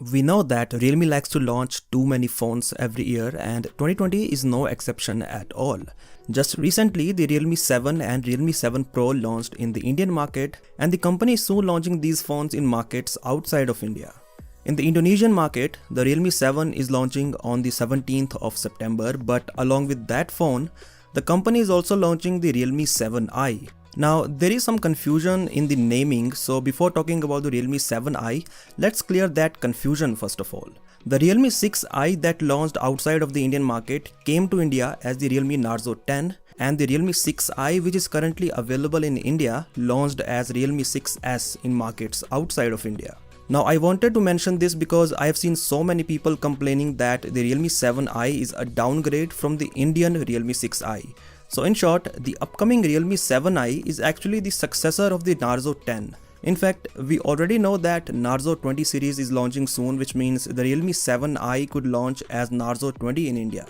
We know that Realme likes to launch too many phones every year, and 2020 is no exception at all. Just recently, the Realme 7 and Realme 7 Pro launched in the Indian market, and the company is soon launching these phones in markets outside of India. In the Indonesian market, the Realme 7 is launching on the 17th of September, but along with that phone, the company is also launching the Realme 7i. Now, there is some confusion in the naming, so before talking about the Realme 7i, let's clear that confusion first of all. The Realme 6i that launched outside of the Indian market came to India as the Realme Narzo 10, and the Realme 6i, which is currently available in India, launched as Realme 6S in markets outside of India. Now, I wanted to mention this because I have seen so many people complaining that the Realme 7i is a downgrade from the Indian Realme 6i. So in short, the upcoming Realme 7i is actually the successor of the Narzo 10. In fact, we already know that Narzo 20 series is launching soon, which means the Realme 7i could launch as Narzo 20 in India.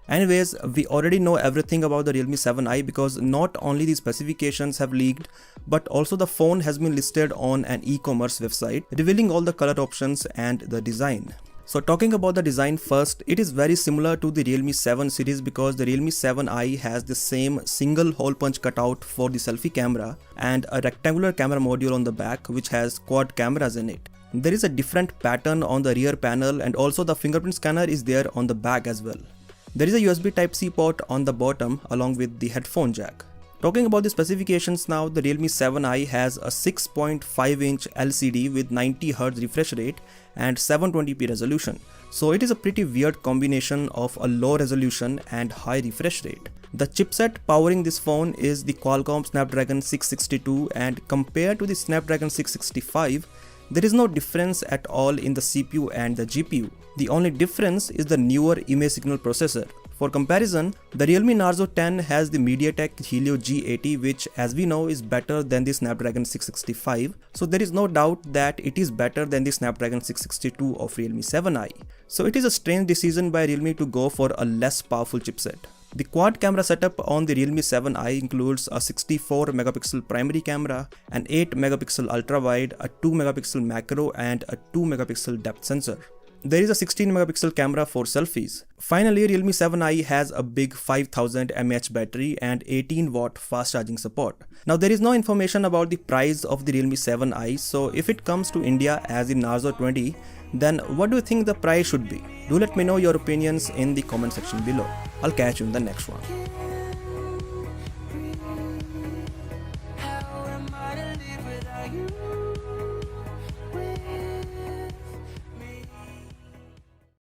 Anyways, we already know everything about the Realme 7i because not only the specifications have leaked, but also the phone has been listed on an e-commerce website, revealing all the color options and the design. So talking about the design first, it is very similar to the Realme 7 series because the Realme 7i has the same single hole punch cutout for the selfie camera and a rectangular camera module on the back which has quad cameras in it. There is a different pattern on the rear panel, and also the fingerprint scanner is there on the back as well. There is a USB Type-C port on the bottom along with the headphone jack. Talking about the specifications now, the Realme 7i has a 6.5-inch LCD with 90Hz refresh rate and 720p resolution. So it is a pretty weird combination of a low resolution and high refresh rate. The chipset powering this phone is the Qualcomm Snapdragon 662, and compared to the Snapdragon 665, there is no difference at all in the CPU and the GPU. The only difference is the newer image signal processor. For comparison, the Realme Narzo 10 has the MediaTek Helio G80, which as we know is better than the Snapdragon 665, so there is no doubt that it is better than the Snapdragon 662 of Realme 7i. So it is a strange decision by Realme to go for a less powerful chipset. The quad camera setup on the Realme 7i includes a 64 megapixel primary camera, an 8 megapixel ultra-wide, a 2 megapixel macro and a 2 megapixel depth sensor. There is a 16 megapixel camera for selfies. Finally, Realme 7i has a big 5000 mAh battery and 18 watt fast charging support. Now there is no information about the price of the Realme 7i, so if it comes to India as the Narzo 20, then what do you think the price should be? Do let me know your opinions in the comment section below. I'll catch you in the next one.